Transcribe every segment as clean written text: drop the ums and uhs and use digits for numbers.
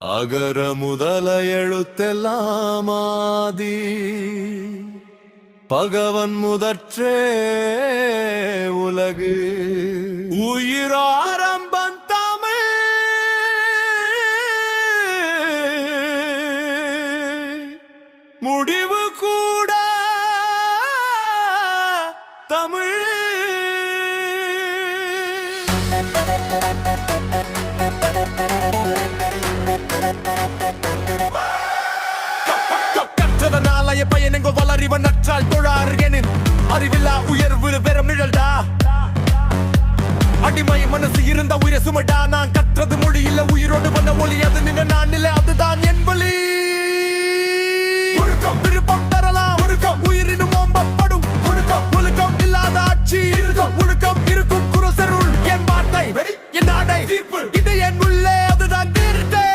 அகர முதல எழுத்தெல்லாம் ஆதி பகவன் முதற்றே உலகு உயிராரம்பம் தமிழ் முடிவு கூட தமிழ். கற்றதனாலய பயனெங்கோ வளரிவன் நற்றால் தொழார்கெனின் அறிவில்லா உயர்வு வெறும் நிழல்டா. அடிமை மனசு இருந்த உயிரை சுமடா. நான் கற்றது மொழி இல்ல உயிரோடு வந்த ஒளி. அது நின்று நான் இல்லை, அதுதான் என் வழி. விருப்பம் தரலாம் ஒழுக்கம், உயிரினும் ஓம்பப்படும் ஒழுக்கம். ஒழுக்கம் இல்லாத ஆட்சி இருக்கும், ஒழுக்கம் இருக்கும் குருசருள். என் வார்த்தை என் நாடை இது என் உள்ளே, அதுதான் தீர்த்தே.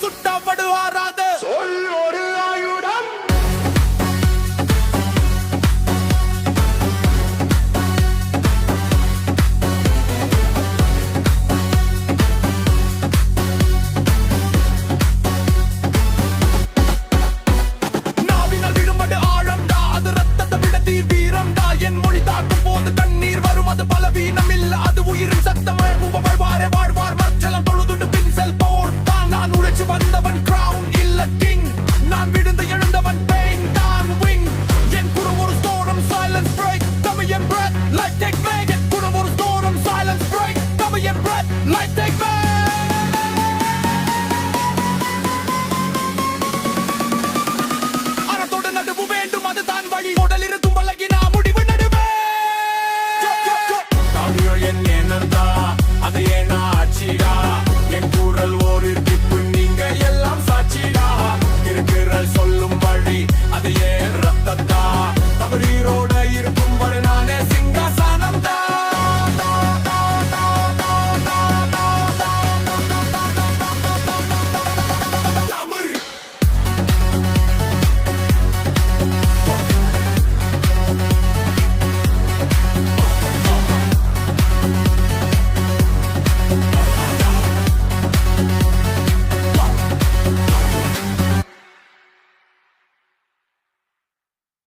சுட்டப்படுவாரா